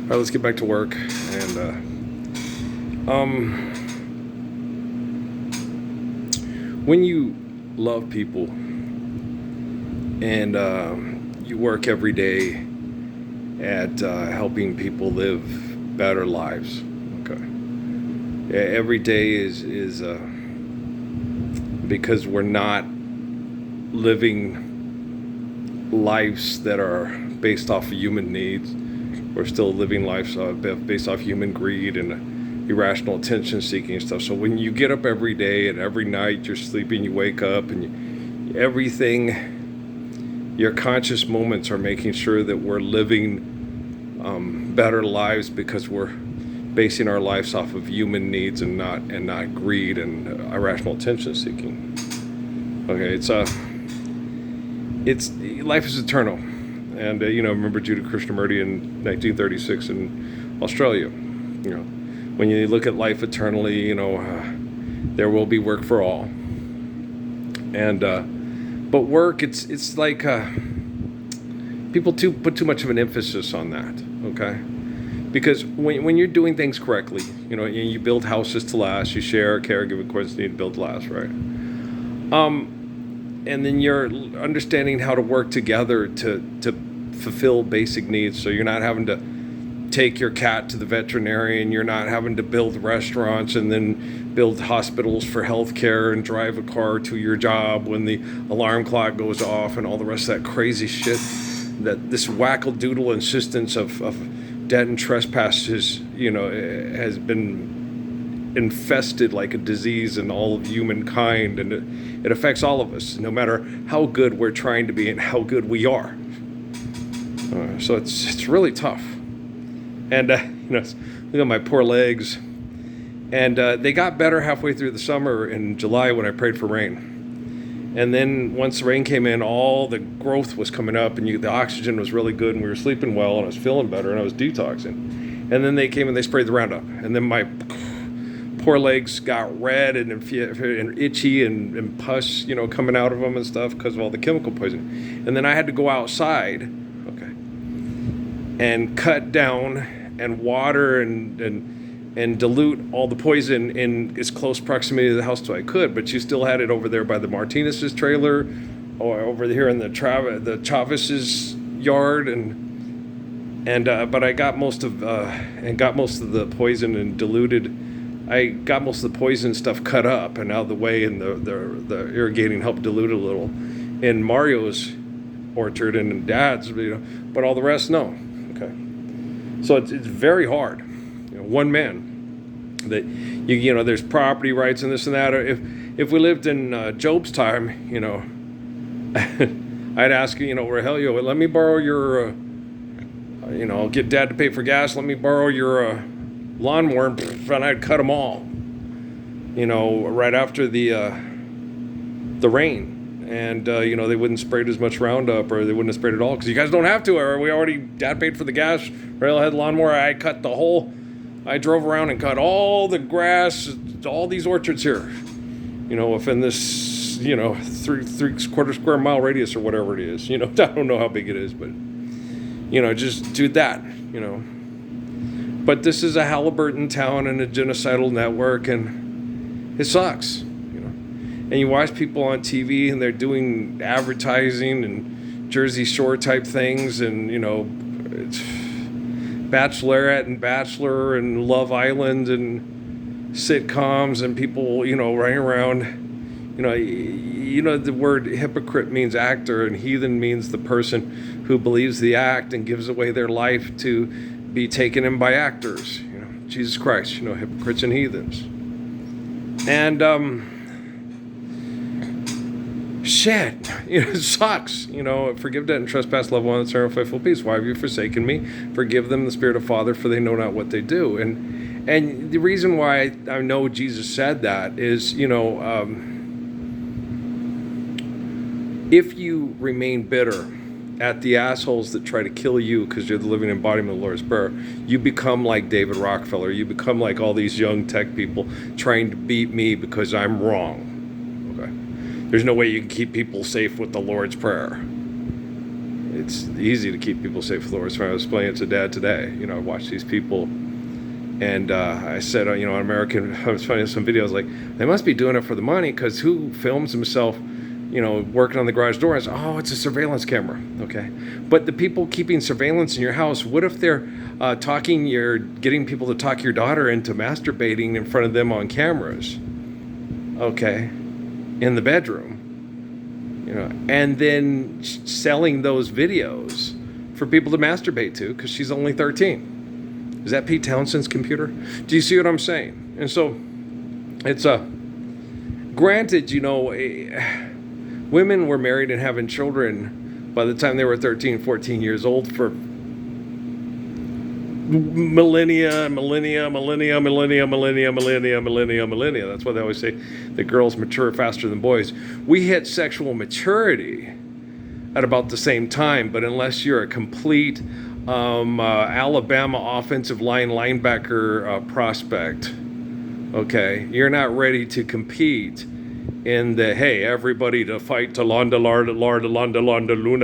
All right, let's get back to work. And when you love people and you work every day at helping people live better lives, okay. Yeah, every day is because we're not living lives that are based off of human needs. We're still living lives based off human greed and irrational attention seeking and stuff. So when you get up every day and every night you're sleeping, you wake up and everything, your conscious moments are making sure that we're living better lives because we're basing our lives off of human needs and not greed and irrational attention seeking. Okay, it's life is eternal, and remember Judah Krishnamurti in 1936 in Australia. When you look at life eternally, there will be work for all. And but work, it's like people put too much of an emphasis on that. Okay, because when you're doing things correctly, you build houses to last, you share, care, give, of course, need to build to last, right? And then you're understanding how to work together to fulfill basic needs. So you're not having to take your cat to the veterinarian, you're not having to build restaurants and then build hospitals for healthcare and drive a car to your job when the alarm clock goes off and all the rest of that crazy shit. That this wackadoodle insistence of debt and trespasses, has been infested like a disease in all of humankind, and it affects all of us, no matter how good we're trying to be and how good we are. So it's really tough. And look at my poor legs. And they got better halfway through the summer in July when I prayed for rain. And then once the rain came in, all the growth was coming up, and the oxygen was really good, and we were sleeping well, and I was feeling better, and I was detoxing. And then they came and they sprayed the Roundup, and then my poor legs got red and itchy and pus, coming out of them and stuff because of all the chemical poisoning. And then I had to go outside, okay, and cut down and water and dilute all the poison in as close proximity to the house as I could. But you still had it over there by the Martinez's trailer, or over here in the Chavez's yard, but I got most of the poison and diluted. I got most of the poison stuff cut up and out of the way, and the irrigating helped dilute it a little in Mario's orchard and Dad's, but all the rest, no. Okay, so it's very hard. One man. That there's property rights and this and that. Or if we lived in Job's time, I'd ask Rogelio, let me borrow your, I'll get Dad to pay for gas. Let me borrow your lawnmower, and I'd cut them all. Right after the rain. And, they wouldn't spray as much Roundup, or they wouldn't have sprayed it all, because you guys don't have to, or Dad paid for the gas, Railhead lawnmower, I drove around and cut all the grass, all these orchards here, within this, 3/4 square mile radius or whatever it is, I don't know how big it is, but, just do that, But this is a Halliburton town and a genocidal network, and it sucks. And you watch people on TV and they're doing advertising and Jersey Shore type things, and it's Bachelorette and Bachelor and Love Island and sitcoms, and people running around. The word hypocrite means actor, and heathen means the person who believes the act and gives away their life to be taken in by actors. Jesus Christ. Hypocrites and heathens. And shit, it sucks. Forgive debt and trespass, love one, and serve faithful peace. Why have you forsaken me? Forgive them, the Spirit of Father, for they know not what they do. And the reason why I know Jesus said that is, if you remain bitter at the assholes that try to kill you because you're the living embodiment of the Lord's Prayer, you become like David Rockefeller. You become like all these young tech people trying to beat me because I'm wrong. There's no way you can keep people safe with the Lord's Prayer. it's easy to keep people safe with Laura's phone. I was playing it to Dad today. You know, I watched these people, and I said, you know, on American, I was finding some videos like, they must be doing it for the money, because who films himself, you know, working on the garage door? It's, oh, it's a surveillance camera. Okay. But the people keeping surveillance in your house, what if they're you're getting people to talk your daughter into masturbating in front of them on cameras? Okay. In the bedroom, you know, and then selling those videos for people to masturbate to because she's only 13. Is that Pete Townshend's computer? Do you see what I'm saying? And so it's granted, you know, women were married and having children by the time they were 13, 14 years old for millennia. That's why they always say that girls mature faster than boys. We hit sexual maturity at about the same time, but unless you're a complete Alabama offensive line linebacker prospect, okay, you're not ready to compete in the, hey, everybody to fight to Londa Luna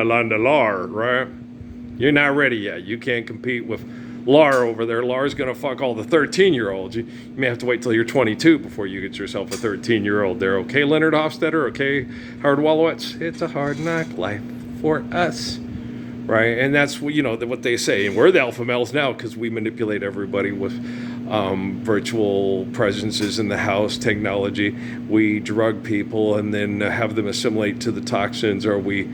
Landa Lar, right? You're not ready yet. You can't compete with Lar over there. Lar's gonna fuck all the 13-year-olds. You may have to wait till you're 22 before you get yourself a 13-year-old there. Okay, Leonard Hofstetter? Okay, Howard Wolowitz? It's a hard knock life for us, right? And that's, you know, what they say. And we're the alpha males now because we manipulate everybody with virtual presences in the house, technology. We drug people and then have them assimilate to the toxins, or we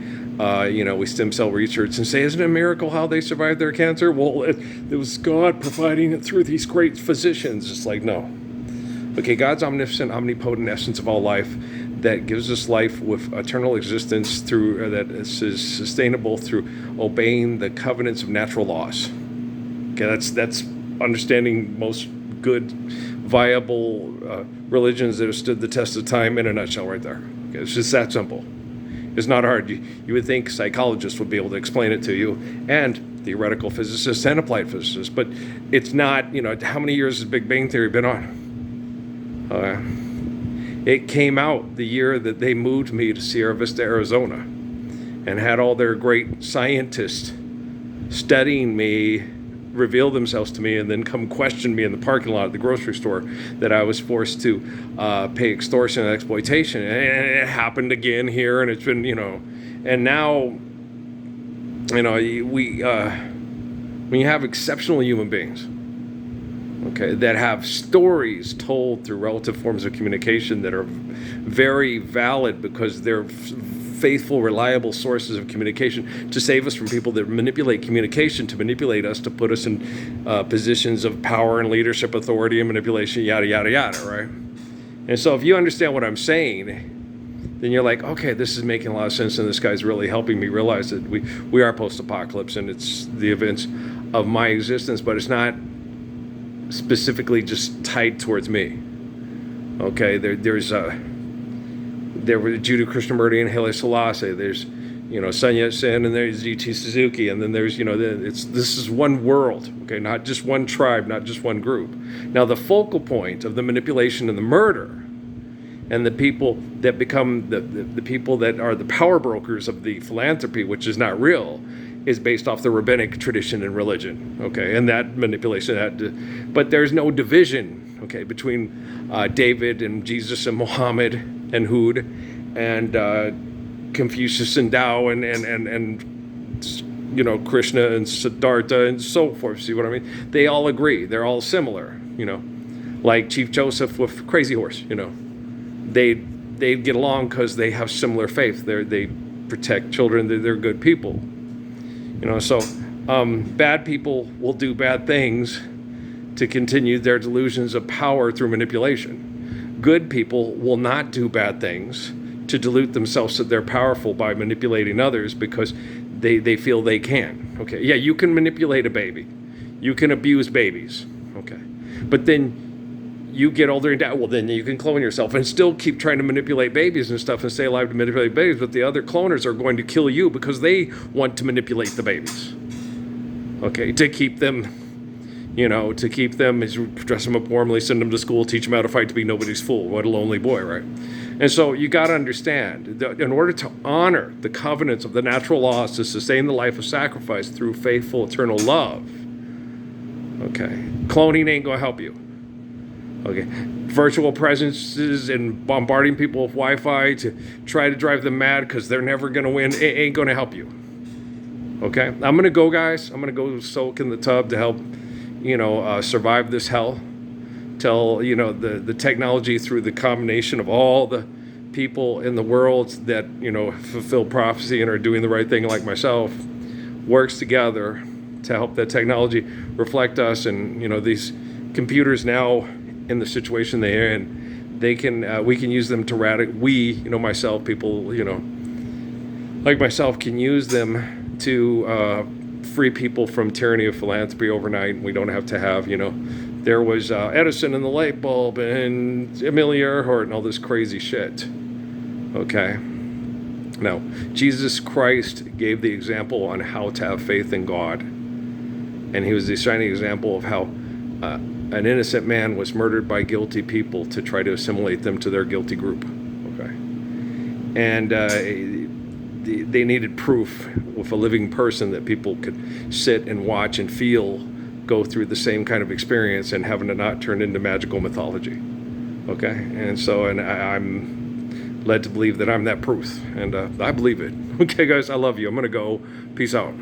stem cell research and say, isn't it a miracle how they survived their cancer? Well, it was God providing it through these great physicians. It's like, no. Okay, God's omnipotent, omnipotent essence of all life that gives us life with eternal existence through that is sustainable through obeying the covenants of natural laws. Okay, that's understanding most good, viable religions that have stood the test of time in a nutshell right there. Okay, it's just that simple. It's not hard. You would think psychologists would be able to explain it to you, and theoretical physicists and applied physicists, but it's not, you know, how many years has Big Bang Theory been on? It came out the year that they moved me to Sierra Vista, Arizona, and had all their great scientists studying me reveal themselves to me and then come question me in the parking lot at the grocery store that I was forced to pay extortion and exploitation. And it happened again here, and it's been, you know, and now, you know, when you have exceptional human beings, okay, that have stories told through relative forms of communication that are very valid because they're faithful, reliable sources of communication to save us from people that manipulate communication, to manipulate us, to put us in positions of power and leadership, authority and manipulation, yada, yada, yada, right? And so if you understand what I'm saying, then you're like, okay, this is making a lot of sense, and this guy's really helping me realize that we are post-apocalypse, and it's the events of my existence, but it's not specifically just tied towards me. Okay, there was Jiddu Krishnamurti and Haile Selassie. There's, you know, Sun Yat-sen, and there's G.T. Suzuki, and then there's, you know, this is one world, okay, not just one tribe, not just one group. Now, the focal point of the manipulation and the murder, and the people that become the people that are the power brokers of the philanthropy, which is not real, is based off the rabbinic tradition and religion, okay, and that manipulation. But there's no division, okay, between David and Jesus and Muhammad and Hud and Confucius and Tao and you know, Krishna and Siddhartha and so forth. See what I mean? They all agree. They're all similar, you know, like Chief Joseph with Crazy Horse, you know. They get along because they have similar faith. They protect children. They're good people. You know, so bad people will do bad things to continue their delusions of power through manipulation. Good people will not do bad things to delude themselves that they're powerful by manipulating others because they feel they can. Okay, yeah, you can manipulate a baby. You can abuse babies. Okay, but then you get older and die, well, then you can clone yourself and still keep trying to manipulate babies and stuff and stay alive to manipulate babies, but the other cloners are going to kill you because they want to manipulate the babies. Okay, to keep them, you know, dress them up warmly, send them to school, teach them how to fight to be nobody's fool. What a lonely boy, right? And so you got to understand, in order to honor the covenants of the natural laws to sustain the life of sacrifice through faithful eternal love, okay, cloning ain't going to help you. Okay, virtual presences and bombarding people with Wi-Fi to try to drive them mad because they're never going to win, it ain't going to help you. Okay, I'm going to go, guys. I'm going to go soak in the tub to help, survive this hell. Till, the technology, through the combination of all the people in the world that, fulfill prophecy and are doing the right thing like myself, works together to help that technology reflect us. And, these computers now in the situation they're in, we can use them to myself, people, like myself, can use them to free people from tyranny of philanthropy overnight. We don't have to have, there was Edison and the light bulb and Amelia Earhart and all this crazy shit. Okay. Now, Jesus Christ gave the example on how to have faith in God. And he was the shining example of how an innocent man was murdered by guilty people to try to assimilate them to their guilty group. Okay. And they needed proof with a living person that people could sit and watch and feel go through the same kind of experience and having it not turned into magical mythology. Okay. And so, I'm led to believe that I'm that proof, and I believe it. Okay, guys, I love you. I'm going to go. Peace out.